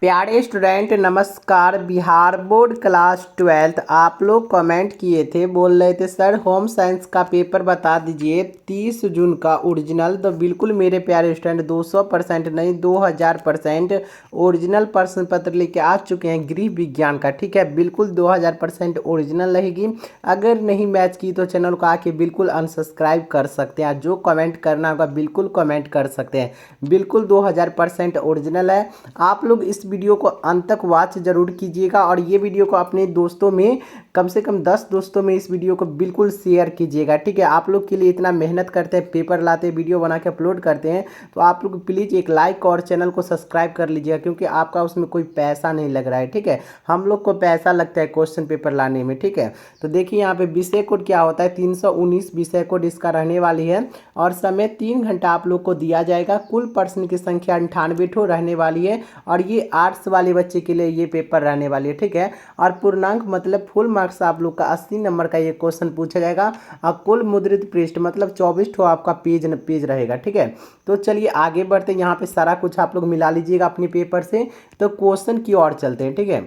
प्यारे स्टूडेंट नमस्कार। Bihar board class 12 आप लोग कमेंट किए थे, बोल रहे थे सर होम साइंस का पेपर बता दीजिए 30 जून का ओरिजिनल। तो बिल्कुल मेरे प्यारे स्टूडेंट 200% नहीं 2000% ओरिजिनल प्रश्न पत्र लेके आ चुके हैं गृह विज्ञान का। ठीक है, बिल्कुल 2000% ओरिजिनल रहेगी। अगर नहीं मैच की तो चैनल को आके बिल्कुल अनसब्सक्राइब कर सकते हैं। जो कमेंट करना होगा बिल्कुल कमेंट कर सकते हैं। बिल्कुल 2000% ओरिजिनल है। आप लोग इस वीडियो को अंत तक वॉच जरूर कीजिएगा और ये वीडियो को अपने दोस्तों में कम से कम 10 दोस्तों में इस वीडियो को बिल्कुल शेयर कीजिएगा। ठीक है, आप लोग के लिए इतना मेहनत करते हैं, पेपर लाते हैं, वीडियो बना के अपलोड करते हैं, तो आप लोग प्लीज़ एक लाइक और चैनल को सब्सक्राइब कर लीजिएगा, क्योंकि आपका उसमें कोई पैसा नहीं लग रहा है। ठीक है, हम लोग को पैसा लगता है क्वेश्चन पेपर लाने में। ठीक है, तो देखिए यहाँ पे विषय कोड क्या होता है, 319 विषय कोड इसका रहने वाली है और समय 3 घंटा आप लोग को दिया जाएगा। कुल प्रश्न की संख्या 98 ठो रहने वाली है और ये आर्ट्स वाले बच्चे के लिए ये पेपर रहने वाली है। ठीक है, और पूर्णांक मतलब फुल मार्क्स आप लोग का 80 नंबर का ये क्वेश्चन पूछा जाएगा और कुल मुद्रित पृष्ठ मतलब 24 ठो आपका पेज रहेगा। ठीक है, तो चलिए आगे बढ़ते हैं। यहाँ पे सारा कुछ आप लोग मिला लीजिएगा अपने पेपर से, तो क्वेश्चन की ओर चलते हैं। ठीक है,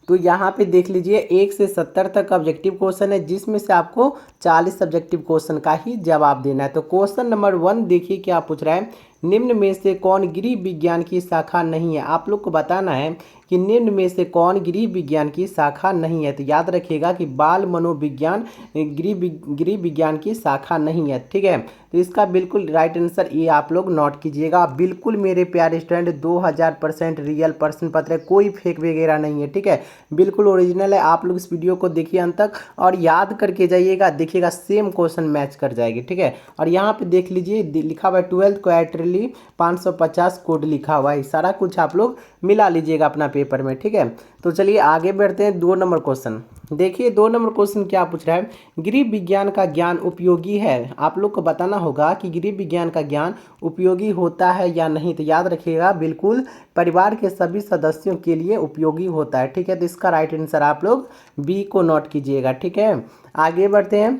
तो यहाँ पे देख लीजिए 1 से 70 तक ऑब्जेक्टिव क्वेश्चन है, जिसमें से आपको 40 सब्जेक्टिव क्वेश्चन का ही जवाब देना है। तो क्वेश्चन नंबर 1 देखिए क्या पूछ रहा है, निम्न में से कौन गृह विज्ञान की शाखा नहीं है। आप लोग को बताना है कि निम्न में से कौन गृह विज्ञान की शाखा नहीं है। तो याद रखिएगा कि बाल मनोविज्ञान गृह विज्ञान की शाखा नहीं है। ठीक है, तो इसका बिल्कुल राइट आंसर ये आप लोग नोट कीजिएगा। बिल्कुल मेरे प्यारे स्टूडेंट 2000% रियल प्रश्न पत्र है, कोई फेक वगैरह नहीं है। ठीक है, बिल्कुल ओरिजिनल है। आप लोग इस वीडियो को देखिए अंत तक और याद करके जाइएगा, देखिएगा सेम क्वेश्चन मैच कर जाएगी। ठीक है, और यहाँ पे देख लीजिए लिखा हुआ है 12th क्वार्टरली 550 कोड लिखा हुआ है। सारा कुछ आप लोग मिला लीजिएगा अपना पेपर में। ठीक है, तो चलिए आगे बढ़ते हैं। 2 नंबर क्वेश्चन देखिए, 2 नंबर क्वेश्चन क्या पूछ रहा है, गृह विज्ञान का ज्ञान उपयोगी है। आप लोग को बताना होगा कि गृह विज्ञान का ज्ञान उपयोगी होता है या नहीं। तो याद रखिएगा बिल्कुल परिवार के सभी सदस्यों के लिए उपयोगी होता है। ठीक है, तो इसका राइट आंसर आप लोग बी को नोट कीजिएगा। ठीक है, आगे बढ़ते हैं।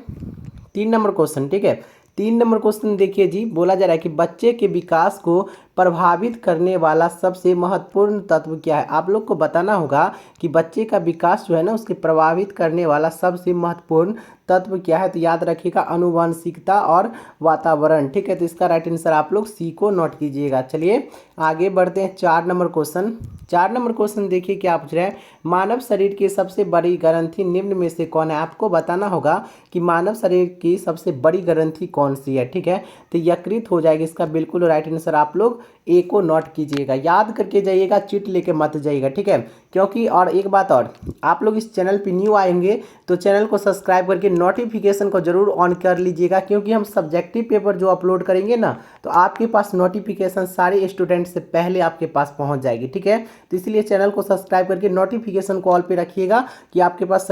3 नंबर क्वेश्चन। ठीक है, 3 नंबर क्वेश्चन देखिए जी, बोला जा रहा है कि बच्चे के विकास को प्रभावित करने वाला सबसे महत्वपूर्ण तत्व क्या है। आप लोग को बताना होगा कि बच्चे का विकास जो है ना, उसके प्रभावित करने वाला सबसे महत्वपूर्ण तत्व क्या है। तो याद रखिएगा आनुवंशिकता और वातावरण। ठीक है, तो इसका राइट आंसर आप लोग सी को नोट कीजिएगा। चलिए आगे बढ़ते हैं। 4 नंबर क्वेश्चन। 4 नंबर क्वेश्चन देखिए क्या पूछ रहा है, मानव शरीर की सबसे बड़ी ग्रंथि निम्न में से कौन है। आपको बताना होगा कि मानव शरीर की सबसे बड़ी ग्रंथि कौन सी है। ठीक है, तो यकृत हो जाएगी इसका बिल्कुल राइट आंसर। आप लोग ए को नोट कीजिएगा, याद करके जाइएगा, चिट लेके मत जाइएगा। ठीक है, क्योंकि और एक बात और, आप लोग इस चैनल पे न्यू आएंगे तो चैनल को सब्सक्राइब करके नोटिफिकेशन को जरूर ऑन कर लीजिएगा, क्योंकि हम सब्जेक्टिव पेपर जो अपलोड करेंगे ना, तो आपके पास नोटिफिकेशन सारे स्टूडेंट से पहले आपके पास पहुंच जाएगी। ठीक है, तो इसलिए चैनल को सब्सक्राइब करके नोटिफिकेशन को ऑल पे रखिएगा कि आपके पास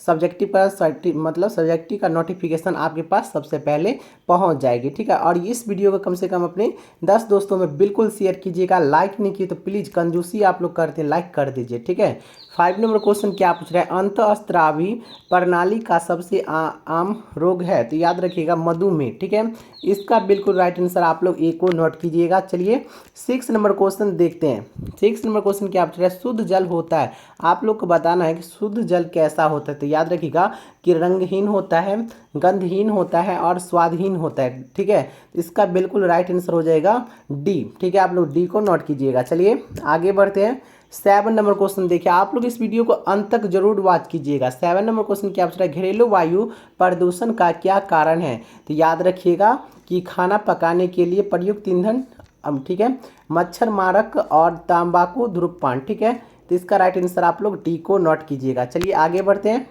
सब्जेक्टिव का मतलब सब्जेक्टिव का नोटिफिकेशन आपके पास सबसे पहले पहुंच जाएगी। ठीक है, और इस वीडियो को कम से कम अपने 10 दोस्तों में बिल्कुल शेयर कीजिएगा। लाइक नहीं किए तो प्लीज़ कंजूसी आप लोग करते हैं, लाइक कर दीजिए। ठीक है, 5 नंबर क्वेश्चन क्या पूछ रहा है, अंतःस्रावी प्रणाली का सबसे आम रोग है। तो याद रखिएगा मधुमेह। ठीक है, इसका बिल्कुल राइट आंसर आप लोग ए को नोट कीजिएगा। चलिए 6 नंबर क्वेश्चन देखते हैं। 6 नंबर क्वेश्चन क्या पूछ रहा है, शुद्ध जल होता है। आप लोग को बताना है कि शुद्ध जल कैसा होता है। तो याद रखिएगा कि रंगहीन होता है, गंधहीन होता है और स्वादहीन होता है। ठीक है, इसका बिल्कुल राइट आंसर हो जाएगा डी। ठीक है, आप लोग डी को नोट कीजिएगा। चलिए आगे बढ़ते हैं। 7 नंबर क्वेश्चन देखिए, आप लोग इस वीडियो को अंत तक जरूर वॉच कीजिएगा। 7 नंबर क्वेश्चन क्या पूछ रहा है, घरेलू वायु प्रदूषण का क्या कारण है। तो याद रखिएगा कि खाना पकाने के लिए प्रयुक्त ईंधन, ठीक है, मच्छर मारक और तंबाकू धूम्रपान। ठीक है, तो इसका राइट आंसर आप लोग डी को नोट कीजिएगा। चलिए आगे बढ़ते हैं।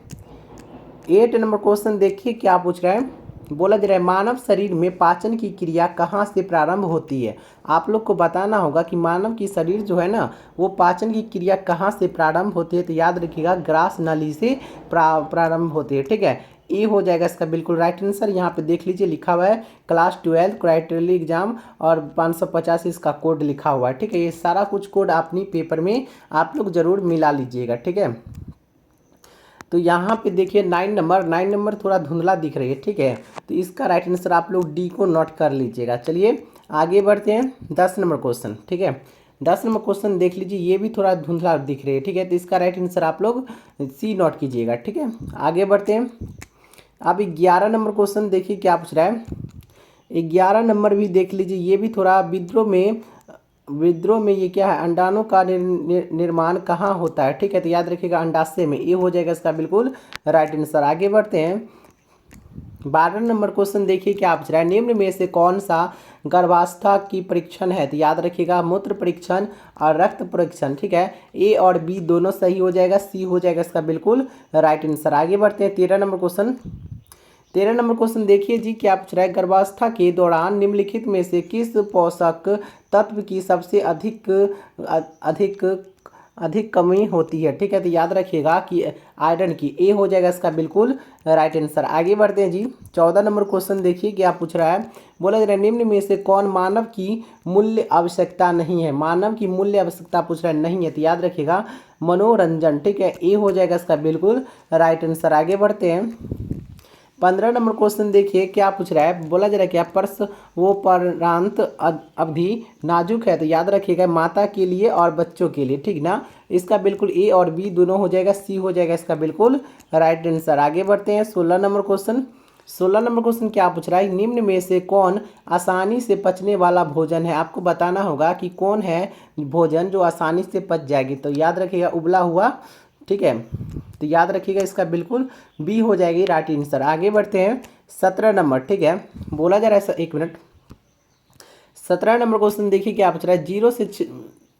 8 नंबर क्वेश्चन देखिए क्या पूछ रहा है, बोला जा रहा है मानव शरीर में पाचन की क्रिया कहाँ से प्रारंभ होती है। आप लोग को बताना होगा कि मानव की शरीर जो है ना, वो पाचन की क्रिया कहाँ से प्रारंभ होती है। तो याद रखिएगा ग्रास नली से प्रारंभ होती है। ठीक है, ए हो जाएगा इसका बिल्कुल राइट आंसर। यहाँ पे देख लीजिए लिखा हुआ है क्लास 12 क्राइटेरियल एग्जाम और 550 इसका कोड लिखा हुआ है। ठीक है, ये सारा कुछ कोड अपनी पेपर में आप लोग जरूर मिला लीजिएगा। ठीक है, तो यहाँ पे देखिए 9 नंबर थोड़ा धुंधला दिख रही है। ठीक है, तो इसका राइट आंसर आप लोग डी को नोट कर लीजिएगा। चलिए आगे बढ़ते हैं। 10 नंबर क्वेश्चन। ठीक है, 10 नंबर क्वेश्चन देख लीजिए, ये भी थोड़ा धुंधला दिख रही है, ठीक है, तो इसका राइट आंसर आप लोग सी नोट कीजिएगा, ठीक है। आगे बढ़ते हैं। अब 11 नंबर क्वेश्चन देखिए क्या पूछ रहा है। 11 नंबर भी देख लीजिए, ये भी थोड़ा विद्रोह में ये क्या है, अंडाणु का निर्माण कहाँ होता है, ठीक है, तो याद रखिएगा अंडाशय में, ये हो जाएगा इसका बिल्कुल राइट आंसर। आगे बढ़ते हैं। 12 नंबर क्वेश्चन देखिए क्या पूछ रहा है, निम्न में से कौन सा गर्भावस्था की परीक्षण है, तो याद रखिएगा मूत्र परीक्षण और रक्त परीक्षण, ठीक है, ए और बी दोनों सही हो जाएगा, सी हो जाएगा इसका बिल्कुल राइट आंसर। आगे बढ़ते हैं। 13 नंबर क्वेश्चन देखिए जी क्या पूछ रहा है, गर्भावस्था के दौरान निम्नलिखित में से किस पोषक तत्व की सबसे अधिक अधिक कमी होती है, ठीक है, तो याद रखिएगा कि आयरन की, ए हो जाएगा इसका बिल्कुल राइट आंसर। आगे बढ़ते हैं जी। 14 नंबर क्वेश्चन देखिए क्या पूछ रहा है, बोला जा रहा है निम्न में से कौन मानव की मूल्य आवश्यकता नहीं है, मानव की मूल्य आवश्यकता पूछ रहा है नहीं है, तो याद रखिएगा मनोरंजन, ठीक है, ए हो जाएगा इसका बिल्कुल राइट आंसर। आगे बढ़ते हैं। 15 नंबर क्वेश्चन देखिए क्या पूछ रहा है, बोला जा रहा है क्या प्रसवोपरांत अवधि नाजुक है, तो याद रखिएगा माता के लिए और बच्चों के लिए, ठीक ना, इसका बिल्कुल ए और बी दोनों हो जाएगा, सी हो जाएगा इसका बिल्कुल राइट आंसर। आगे बढ़ते हैं। 16 नंबर क्वेश्चन क्या पूछ रहा है, निम्न में से कौन आसानी से पचने वाला भोजन है, आपको बताना होगा कि कौन है भोजन जो आसानी से पच जाएगी, तो याद रखिएगा उबला हुआ, ठीक है, तो याद रखिएगा इसका बिल्कुल बी हो जाएगी राइट आंसर। आगे बढ़ते हैं। 17 नंबर, ठीक है, बोला जा रहा है एक मिनट। 17 नंबर क्वेश्चन देखिए क्या पूछ रहा है,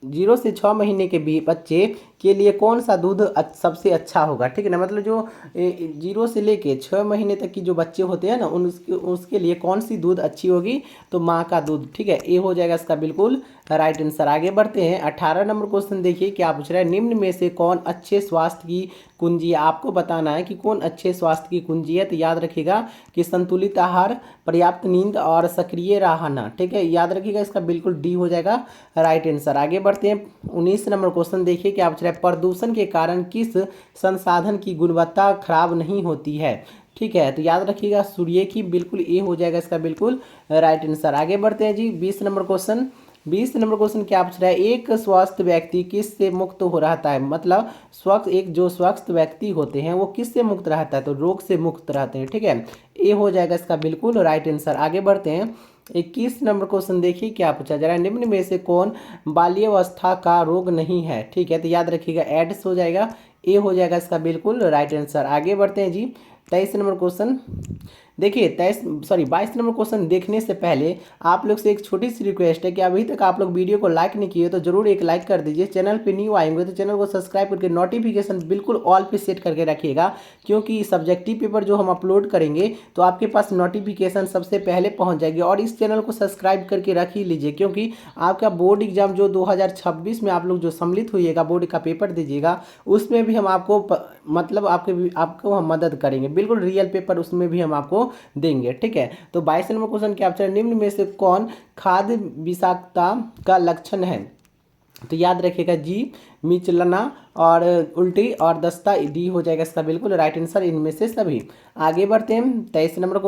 0 से 6 महीने के भी बच्चे के लिए कौन सा दूध सबसे अच्छा होगा, ठीक है ना, मतलब जो 0 से लेके 6 महीने तक की जो बच्चे होते हैं ना उसके लिए कौन सी दूध अच्छी होगी, तो माँ का दूध, ठीक है, ए हो जाएगा इसका बिल्कुल राइट आंसर। आगे बढ़ते हैं। 18 नंबर क्वेश्चन देखिए क्या पूछ रहा है, निम्न में से कौन अच्छे स्वास्थ्य की कुंजी है, आपको बताना है कि कौन अच्छे स्वास्थ्य की कुंजी है, तो याद रखिएगा कि संतुलित आहार, पर्याप्त नींद और सक्रिय रहना, ठीक है, याद रखिएगा इसका बिल्कुल डी हो जाएगा राइट आंसर। आगे बढ़ते हैं। 19 नंबर क्वेश्चन देखिए क्या पूछ रहा है, प्रदूषण के कारण किस संसाधन की गुणवत्ता खराब नहीं होती है, ठीक है, तो याद रखिएगा सूर्य की, बिल्कुल ए हो जाएगा इसका बिल्कुल राइट आंसर। आगे बढ़ते हैं जी। 20 नंबर क्वेश्चन क्या पूछ रहा है, एक स्वस्थ व्यक्ति किससे मुक्त हो रहता है, मतलब जो स्वस्थ व्यक्ति होते हैं वो किससे मुक्त रहता है, तो रोग से मुक्त रहते हैं, ठीक है, ए हो जाएगा इसका बिल्कुल राइट आंसर। आगे बढ़ते हैं। 21 नंबर क्वेश्चन देखिए क्या पूछा जा रहा है, निम्न में से कौन बाल्यावस्था का रोग नहीं है, ठीक है, तो याद रखिएगा एड्स हो जाएगा, ए हो जाएगा इसका बिल्कुल राइट आंसर। आगे बढ़ते हैं जी। 23 नंबर क्वेश्चन देखिए, 22 नंबर क्वेश्चन देखने से पहले आप लोग से एक छोटी सी रिक्वेस्ट है कि अभी तक आप लोग वीडियो को लाइक नहीं किए तो जरूर एक लाइक कर दीजिए। चैनल पे न्यू आएंगे तो चैनल को सब्सक्राइब करके नोटिफिकेशन बिल्कुल ऑल पे सेट करके रखिएगा, क्योंकि सब्जेक्टिव पेपर जो हम अपलोड करेंगे तो आपके पास नोटिफिकेशन सबसे पहले पहुंच जाएगी। और इस चैनल को सब्सक्राइब करके रख ही लीजिए, क्योंकि आपका बोर्ड एग्जाम जो 2026 में आप लोग जो सम्मिलित होइएगा, बोर्ड का पेपर दीजिएगा, उसमें भी हम आपको मतलब आपको हम मदद करेंगे, बिल्कुल रियल पेपर उसमें भी हम आपको देंगे, ठीक है। तो 22 नंबर क्वेश्चन क्या पूछा है, निम्न में से कौन खाद्य विषाक्तता का लक्षण है, तो याद रखिएगा जी मिचलना और उल्टी और दस्ता, डी हो जाएगा इसका बिल्कुल राइट आंसर इनमें से सभी। आगे बढ़ते हैं। 23 नंबर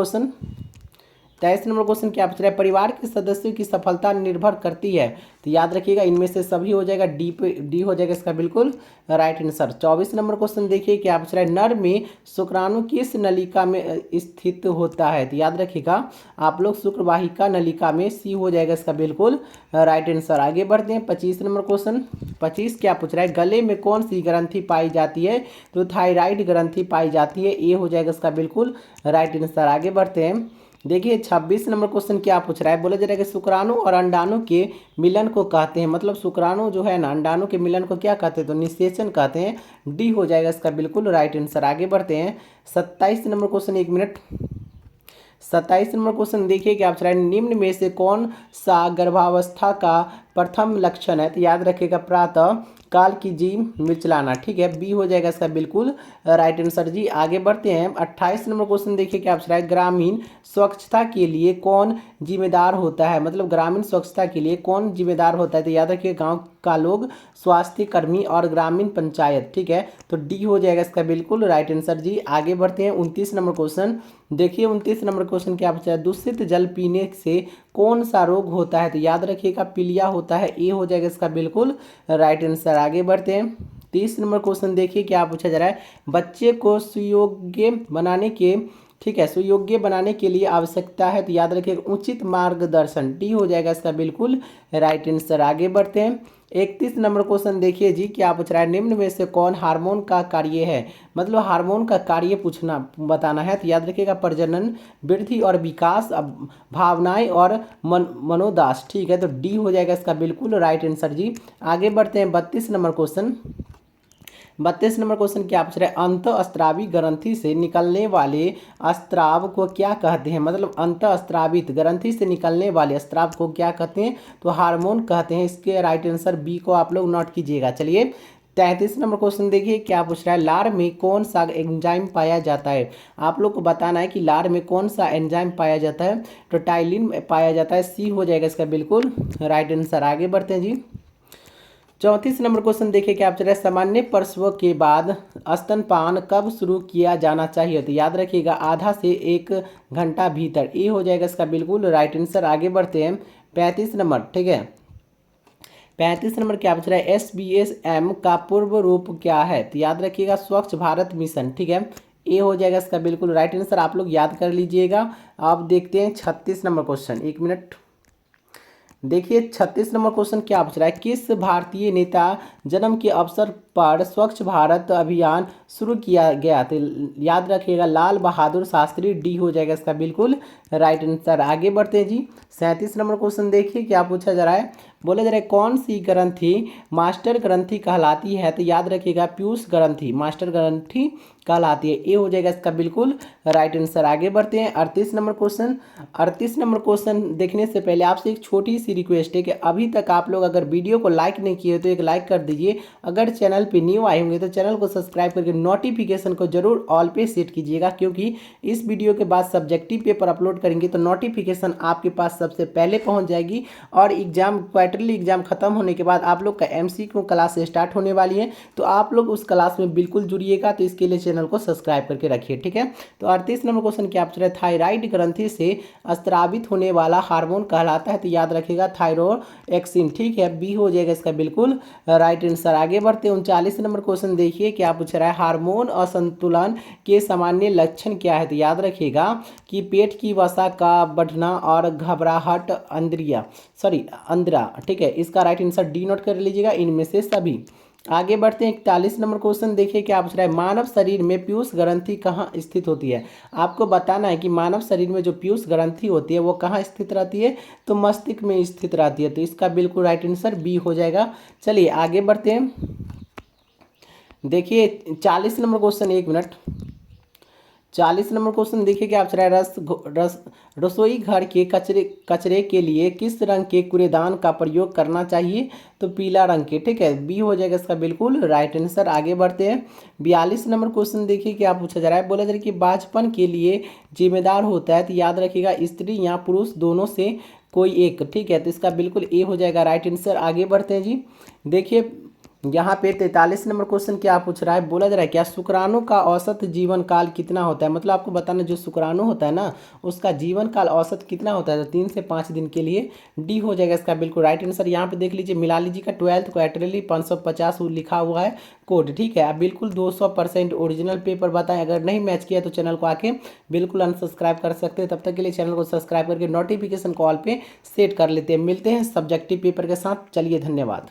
क्वेश्चन क्या पूछ रहा है, परिवार के सदस्यों की सफलता निर्भर करती है, तो याद रखिएगा इनमें से सभी हो जाएगा, डी हो जाएगा इसका बिल्कुल राइट आंसर। 24 नंबर क्वेश्चन देखिए क्या पूछ रहा है, नर में शुक्राणु किस नलिका में स्थित होता है, तो याद रखिएगा आप लोग शुक्रवाहिका नलिका में, सी हो जाएगा इसका बिल्कुल राइट आंसर। आगे बढ़ते हैं। 25 नंबर क्वेश्चन 25 क्या पूछ रहा है, गले में कौन सी ग्रंथि पाई जाती है, तो थायराइड ग्रंथि पाई जाती है, ए हो जाएगा इसका बिल्कुल राइट आंसर। आगे बढ़ते हैं। देखिए 26 नंबर क्वेश्चन क्या पूछ रहा है, बोला जा रहा है कि शुक्राणु और अंडाणु के मिलन को कहते हैं, मतलब शुक्राणु जो है ना अंडाणु के मिलन को क्या कहते हैं, तो निषेचन कहते हैं, डी हो जाएगा इसका बिल्कुल राइट आंसर। आगे बढ़ते हैं। 27 नंबर क्वेश्चन, एक मिनट। 27 नंबर क्वेश्चन देखिए क्या पूछ रहा है, निम्न में से कौन सा गर्भावस्था का प्रथम लक्षण है, तो याद रखिएगा प्रातः काल की जी मिचलाना, ठीक है, बी हो जाएगा इसका बिल्कुल राइट आंसर जी। आगे बढ़ते हैं। 28 नंबर क्वेश्चन देखिए क्या पूछ रहा है, ग्रामीण स्वच्छता के लिए कौन जिम्मेदार होता है, मतलब ग्रामीण स्वच्छता के लिए कौन जिम्मेदार होता है, तो याद रखिए गांव का लोग, स्वास्थ्य कर्मी और ग्रामीण पंचायत, ठीक है, तो डी हो जाएगा इसका बिल्कुल राइट आंसर जी। आगे बढ़ते हैं। 29 नंबर क्वेश्चन देखिए, 29 नंबर क्वेश्चन क्या पूछा है, दूषित जल पीने से कौन सा रोग होता है? तो याद रखिएगा पीलिया होता है, ए हो जाएगा इसका बिल्कुल राइट आंसर। आगे बढ़ते हैं। 30 नंबर क्वेश्चन देखिए क्या पूछा जा रहा है। बच्चे को सुयोग्य बनाने के, ठीक है, सुयोग्य बनाने के लिए आवश्यकता है, तो याद रखिएगा उचित मार्गदर्शन, डी हो जाएगा इसका बिल्कुल राइट आंसर। आगे बढ़ते हैं। 31 नंबर क्वेश्चन देखिए जी क्या पूछ रहा है। निम्न में से कौन हार्मोन का कार्य है? मतलब हार्मोन का कार्य पूछना बताना है, तो याद रखिएगा प्रजनन, वृद्धि और विकास, भावनाएं और मनोदास, ठीक है, तो डी हो जाएगा इसका बिल्कुल राइट आंसर जी। आगे बढ़ते हैं। 32 नंबर क्वेश्चन। 32 नंबर क्वेश्चन क्या पूछ रहे हैं। अंतःस्रावी ग्रंथि से निकलने वाले स्राव को क्या कहते हैं? मतलब अंतःस्रावित ग्रंथि से निकलने वाले स्राव को क्या कहते हैं? तो हार्मोन कहते हैं। इसके राइट आंसर बी को आप लोग नोट कीजिएगा। चलिए 33 नंबर क्वेश्चन देखिए क्या पूछ रहा है। लार में कौन सा एंजाइम पाया जाता है? आप लोग को बताना है कि लार में कौन सा एंजाइम पाया जाता है। तो टाइलिन पाया जाता है, सी हो जाएगा इसका बिल्कुल राइट आंसर। आगे बढ़ते हैं जी। 34 नंबर क्वेश्चन देखिए क्या पूछ रहा है। सामान्य प्रसव के बाद स्तनपान कब शुरू किया जाना चाहिए? तो याद रखिएगा आधा से 1 घंटा भीतर, ये हो जाएगा इसका बिल्कुल राइट आंसर। आगे बढ़ते हैं। 35 नंबर, ठीक है, 35 नंबर क्या पूछ रहा है। SBSM का पूर्व रूप क्या है? तो याद रखिएगा स्वच्छ भारत मिशन, ठीक है, ये हो जाएगा इसका बिल्कुल राइट आंसर। आप लोग याद कर लीजिएगा। आप देखते हैं 36 नंबर क्वेश्चन, एक मिनट देखिए। 36 नंबर क्वेश्चन क्या पूछ रहा है। किस भारतीय नेता जन्म के अवसर पर स्वच्छ भारत अभियान शुरू किया गया? तो याद रखिएगा लाल बहादुर शास्त्री, डी हो जाएगा इसका बिल्कुल राइट आंसर। आगे बढ़ते हैं जी। 37 नंबर क्वेश्चन देखिए क्या पूछा जा रहा है। बोला जा रहा है कौन सी ग्रंथि मास्टर ग्रंथि कहलाती है? तो याद रखिएगा पीयूष ग्रंथि मास्टर ग्रंथि कहलाती है, ये हो जाएगा इसका बिल्कुल राइट आंसर। आगे बढ़ते हैं। 38 नंबर क्वेश्चन। 38 नंबर क्वेश्चन देखने से पहले आपसे एक छोटी सी रिक्वेस्ट है कि अभी तक आप लोग अगर वीडियो को लाइक नहीं किए तो एक लाइक कर दीजिए। अगर चैनल पे न्यू आए होंगे तो चैनल को सब्सक्राइब करके नोटिफिकेशन को जरूर ऑल पे सेट कीजिएगा, क्योंकि इस वीडियो के बाद सब्जेक्टिव पेपर अपलोड करेंगे तो नोटिफिकेशन आपके पास सबसे पहले पहुँच जाएगी। और एग्जाम क्वार्टरली एग्जाम खत्म होने के बाद आप लोग का MCQ क्लास स्टार्ट होने वाली है, तो आप लोग उस क्लास में बिल्कुल जुड़िएगा। तो इसके लिए चैनल को सब्सक्राइब करके रखिए, ठीक है। तो 38 नंबर क्वेश्चन क्या पूछ रहे हैं। थायराइड ग्रंथि से स्रावित होने वाला हार्मोन कहलाता है? तो याद रखिएगा थायरोक्सिन, ठीक है, बी हो जाएगा इसका बिल्कुल राइट आंसर। आगे बढ़ते हैं। 39 नंबर क्वेश्चन देखिए क्या पूछ रहा है। हार्मोन असंतुलन के सामान्य लक्षण क्या है? तो याद रखिएगा कि पेट की वसा का बढ़ना और घबराहट, अंद्रा, ठीक है, इसका राइट आंसर डी नोट कर लीजिएगा, इनमें से सभी। आगे बढ़ते हैं। 41 नंबर क्वेश्चन देखिए क्या पूछ रहा है। मानव शरीर में पीयूष ग्रंथि कहाँ स्थित होती है? आपको बताना है कि मानव शरीर में जो पीयूष ग्रंथि होती है वो कहाँ स्थित रहती है? तो मस्तिष्क में स्थित रहती है, तो इसका बिल्कुल राइट आंसर बी हो जाएगा। चलिए आगे बढ़ते हैं। देखिए 40 नंबर क्वेश्चन, एक मिनट। 40 नंबर क्वेश्चन देखिए क्या पूछ रहा है। रसोई घर के कचरे के लिए किस रंग के कूड़ेदान का प्रयोग करना चाहिए? तो पीला रंग के, ठीक है, बी हो जाएगा इसका बिल्कुल राइट आंसर। आगे बढ़ते हैं। 42 नंबर क्वेश्चन देखिए क्या पूछा जा रहा है। बोला जा रहा है कि बाँझपन के लिए जिम्मेदार होता है, तो याद रखिएगा स्त्री या पुरुष दोनों से कोई एक, ठीक है, तो इसका बिल्कुल ए हो जाएगा राइट आंसर। आगे बढ़ते हैं जी। देखिए यहाँ पे 43 नंबर क्वेश्चन क्या पूछ रहा है। बोला जा रहा है क्या शुक्राणु का औसत जीवन काल कितना होता है? मतलब आपको बताना जो शुक्राणु होता है ना उसका जीवन काल औसत कितना होता है? तो 3 से 5 दिन के लिए, डी हो जाएगा इसका बिल्कुल राइट आंसर। यहाँ पे देख लीजिए मिलाली जी का 12th क्वार्टरली 550 लिखा हुआ है कोड, ठीक है। आप बिल्कुल 200% ओरिजिनल पेपर बताएं। अगर नहीं मैच किया तो चैनल को आके बिल्कुल अनसब्सक्राइब कर सकते हैं। तब तक के लिए चैनल को सब्सक्राइब करके नोटिफिकेशन कॉल पे सेट कर लेते हैं। मिलते हैं सब्जेक्टिव पेपर के साथ। चलिए धन्यवाद।